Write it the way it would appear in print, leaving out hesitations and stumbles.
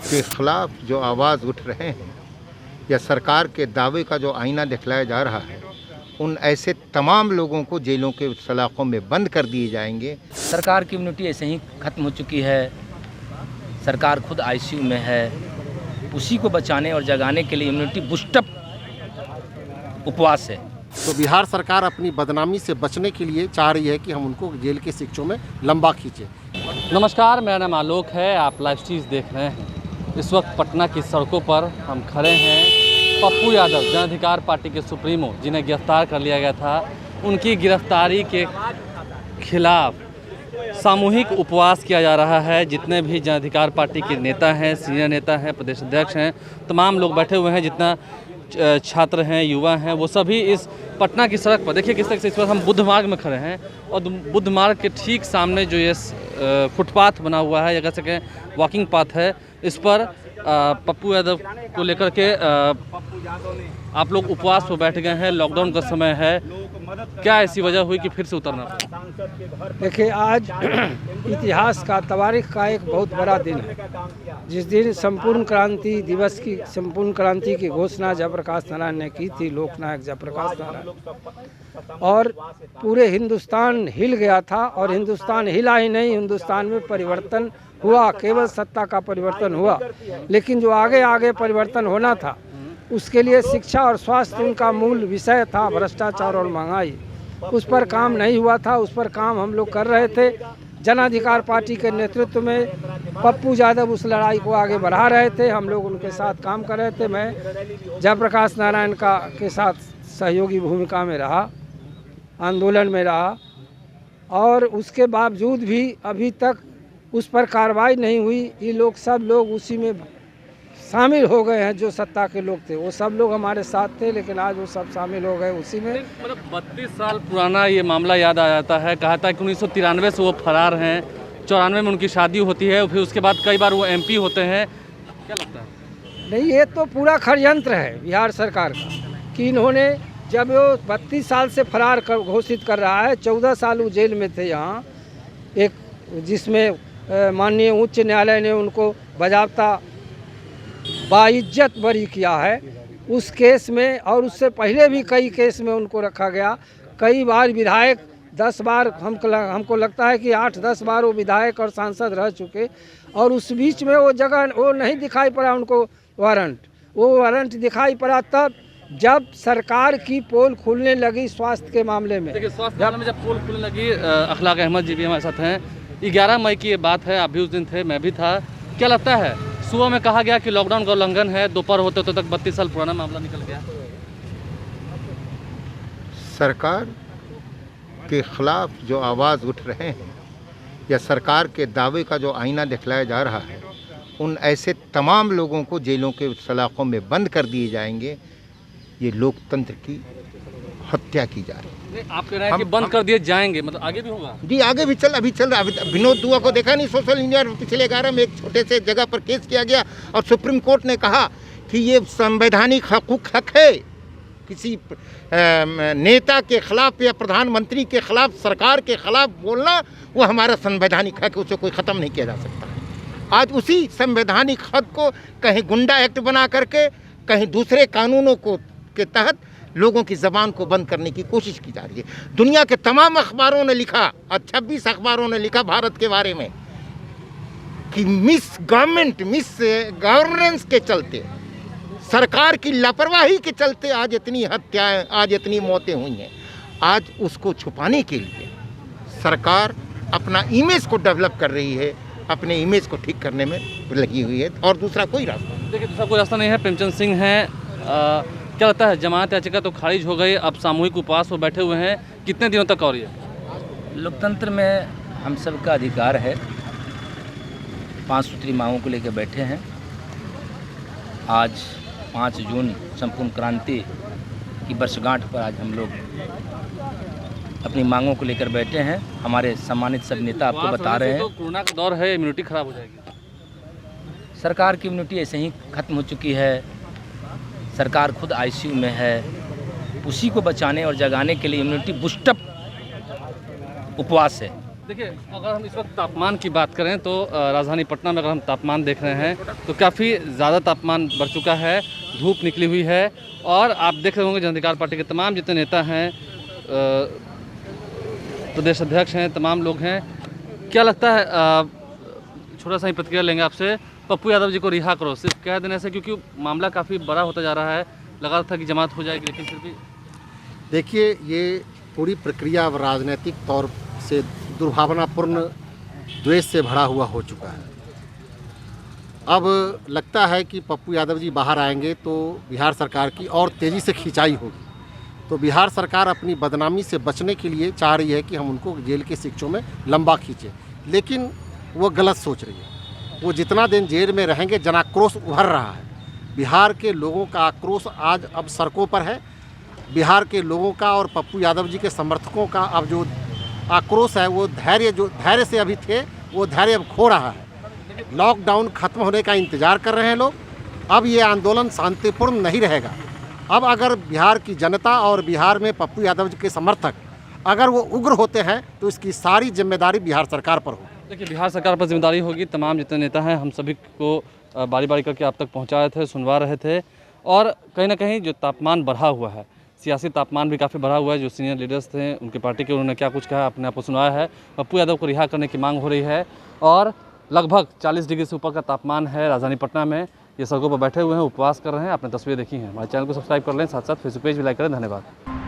के खिलाफ जो आवाज़ उठ रहे हैं या सरकार के दावे का जो आईना दिखलाया जा रहा है, उन ऐसे तमाम लोगों को जेलों के सलाखों में बंद कर दिए जाएंगे। सरकार की इम्यूनिटी ऐसे ही ख़त्म हो चुकी है। सरकार खुद आईसीयू में है। उसी को बचाने और जगाने के लिए इम्यूनिटी बूस्टअप उपवास है। तो बिहार सरकार अपनी बदनामी से बचने के लिए चाह रही है कि हम उनको जेल के शिक्षों में लंबा खींचें। नमस्कार, मेरा नाम आलोक है। आप लाइव चीज़ देख रहे हैं। इस वक्त पटना की सड़कों पर हम खड़े हैं। पप्पू यादव जन अधिकार पार्टी के सुप्रीमो, जिन्हें गिरफ्तार कर लिया गया था, उनकी गिरफ्तारी के खिलाफ सामूहिक उपवास किया जा रहा है। जितने भी जन अधिकार पार्टी के नेता हैं, सीनियर नेता हैं, प्रदेश अध्यक्ष हैं, तमाम लोग बैठे हुए हैं। जितना छात्र हैं, युवा हैं, वो सभी इस पटना की सड़क पर देखिए किस तरह से इस वक्त हम बुद्ध मार्ग में खड़े हैं और बुद्ध मार्ग के ठीक सामने जो ये फुटपाथ बना हुआ है, या कह सकें वॉकिंग पाथ है, इस पर पप्पू यादव को लेकर के आप लोग उपवास पर बैठ गए हैं। लॉकडाउन का समय है, क्या ऐसी वजह हुई कि फिर से उतरना पड़ा? देखिए, आज इतिहास का, तवारीख का एक बहुत बड़ा दिन है, जिस दिन संपूर्ण क्रांति दिवस की, संपूर्ण क्रांति की घोषणा जयप्रकाश नारायण ने की थी, लोकनायक जयप्रकाश नारायण, और पूरे हिंदुस्तान हिल गया था। और हिंदुस्तान हिला ही नहीं, हिंदुस्तान में परिवर्तन हुआ, केवल सत्ता का परिवर्तन हुआ, लेकिन जो आगे आगे परिवर्तन होना था उसके लिए शिक्षा और स्वास्थ्य उनका मूल विषय था। भ्रष्टाचार और महंगाई, उस पर काम नहीं हुआ था। उस पर काम हम लोग कर रहे थे। जन अधिकार पार्टी के नेतृत्व में पप्पू यादव उस लड़ाई को आगे बढ़ा रहे थे। हम लोग उनके साथ काम कर रहे थे। मैं जयप्रकाश नारायण के साथ सहयोगी भूमिका में रहा, आंदोलन में रहा, और उसके बावजूद भी अभी तक उस पर कार्रवाई नहीं हुई। ये लोग, सब लोग उसी में शामिल हो गए हैं। जो सत्ता के लोग थे वो सब लोग हमारे साथ थे, लेकिन आज वो सब शामिल हो गए उसी में। मतलब 32 साल पुराना ये मामला याद आ जाता है। कहा था कि 1993 से वो फरार हैं, 94 में उनकी शादी होती है, फिर उसके बाद कई बार वो MP होते हैं। क्या लगता है? नहीं, ये तो पूरा षड्यंत्र है बिहार सरकार का कि इन्होंने, जब वो 32 साल से फरार घोषित कर रहा है, 14 साल वो जेल में थे यहाँ, एक जिसमें माननीय उच्च न्यायालय ने उनको बजाबता बाइज्जत बरी किया है उस केस में, और उससे पहले भी कई केस में उनको रखा गया। कई बार विधायक, 10 बार, हमको लगता है कि 8-10 बार वो विधायक और सांसद रह चुके, और उस बीच में वो जगह वो नहीं दिखाई पड़ा उनको वारंट। वो वारंट दिखाई पड़ा तब जब सरकार की पोल खुलने लगी स्वास्थ्य के मामले में। देखिए, स्वास्थ्य मामले में जब पोल खुलने लगी, अखलाक अहमद जी भी हमारे साथ हैं। 11 मई की ये बात है, आप भी उस दिन थे, मैं भी था। क्या लगता है, सुबह में कहा गया कि लॉकडाउन का उल्लंघन है, दोपहर होते होते तक 32 साल पुराना मामला निकल गया? सरकार के खिलाफ जो आवाज़ उठ रहे हैं या सरकार के दावे का जो आईना दिखलाया जा रहा है, उन ऐसे तमाम लोगों को जेलों के सलाखों में बंद कर दिए जाएंगे। ये लोकतंत्र की हत्या की जा रही है। आप कह रहे हैं कि बंद कर दिए जाएंगे, मतलब आगे भी होगा? जी, आगे भी अभी चल रहा है। विनोद दुआ को देखा नहीं, सोशल मीडिया पर पिछले 11 में एक छोटे से जगह पर केस किया गया और सुप्रीम कोर्ट ने कहा कि ये संवैधानिक हक है। किसी नेता के खिलाफ या प्रधानमंत्री के खिलाफ, सरकार के खिलाफ बोलना, वो हमारा संवैधानिक हक है, उसे कोई ख़त्म नहीं किया जा सकता। आज उसी संवैधानिक हक को कहीं गुंडा एक्ट बना करके, कहीं दूसरे कानूनों के तहत लोगों की ज़बान को बंद करने की कोशिश की जा रही है। दुनिया के तमाम अखबारों ने लिखा, और 26 अखबारों ने लिखा भारत के बारे में, कि मिस गवर्नेंस के चलते, सरकार की लापरवाही के चलते आज इतनी हत्याएं, आज इतनी मौतें हुई हैं। आज उसको छुपाने के लिए सरकार अपना इमेज को डेवलप कर रही है, अपने इमेज को ठीक करने में लगी हुई है, और दूसरा कोई रास्ता नहीं। देखिए, दूसरा कोई रास्ता नहीं है। प्रेमचंद सिंह हैं। क्या लगता है, जमानत याचिका तो खारिज हो गई, अब सामूहिक उपवास पर बैठे हुए हैं, कितने दिनों तक? और ये लोकतंत्र में हम सबका अधिकार है। 5 सूत्री मांगों को लेकर बैठे हैं। आज 5 जून संपूर्ण क्रांति की वर्षगांठ पर आज हम लोग अपनी मांगों को लेकर बैठे हैं। हमारे सम्मानित सब नेता आपको बता रहे हैं, तो कोरोना का दौर है, इम्यूनिटी खराब हो जाएगी। सरकार की इम्यूनिटी ऐसे ही ख़त्म हो चुकी है। सरकार खुद आईसीयू में है। उसी को बचाने और जगाने के लिए इम्यूनिटी बूस्टअप उपवास है। देखिए, अगर हम इस वक्त तापमान की बात करें तो राजधानी पटना में अगर हम तापमान देख रहे हैं तो काफ़ी ज़्यादा तापमान बढ़ चुका है, धूप निकली हुई है। और आप देख रहे होंगे जन अधिकार पार्टी के तमाम जितने नेता हैं, प्रदेश अध्यक्ष हैं, तमाम लोग हैं। क्या लगता है, छोटा सा ही प्रतिक्रिया लेंगे आपसे, पप्पू यादव जी को रिहा करो सिर्फ कह देने से, क्योंकि मामला काफ़ी बड़ा होता जा रहा है, लगा था कि जमात हो जाएगी, लेकिन फिर भी देखिए, ये पूरी प्रक्रिया अब राजनीतिक तौर से दुर्भावनापूर्ण द्वेष से भरा हुआ हो चुका है। अब लगता है कि पप्पू यादव जी बाहर आएंगे तो बिहार सरकार की और तेज़ी से खिंचाई होगी। तो बिहार सरकार अपनी बदनामी से बचने के लिए चाह रही है कि हम उनको जेल के शिक्षों में लंबा खींचें, लेकिन वो गलत सोच रही है। वो जितना दिन जेल में रहेंगे, जनाक्रोश उभर रहा है। बिहार के लोगों का आक्रोश आज अब सड़कों पर है। बिहार के लोगों का और पप्पू यादव जी के समर्थकों का अब जो आक्रोश है, वो धैर्य से अभी थे, वो धैर्य अब खो रहा है। लॉकडाउन खत्म होने का इंतज़ार कर रहे हैं लोग। अब ये आंदोलन शांतिपूर्ण नहीं रहेगा। अब अगर बिहार की जनता और बिहार में पप्पू यादव जी के समर्थक अगर वो उग्र होते हैं तो इसकी सारी जिम्मेदारी बिहार सरकार पर होगी। देखिए, बिहार सरकार पर जिम्मेदारी होगी। तमाम जितने नेता हैं, हम सभी को बारी बारी करके आप तक पहुँचा रहे थे, सुनवा रहे थे। और कहीं ना कहीं जो तापमान बढ़ा हुआ है, सियासी तापमान भी काफ़ी बढ़ा हुआ है। जो सीनियर लीडर्स थे उनकी पार्टी के, उन्होंने क्या कुछ कहा अपने आप को सुनाया है। पप्पू यादव को रिहा करने की मांग हो रही है और लगभग 40 डिग्री से ऊपर का तापमान है राजधानी पटना में। ये सड़कों पर बैठे हुए हैं, उपवास कर रहे हैं। आपने तस्वीरें देखी हैं। हमारे चैनल को सब्सक्राइब कर लें, साथ साथ फेसबुक पेज भी लाइक करें। धन्यवाद।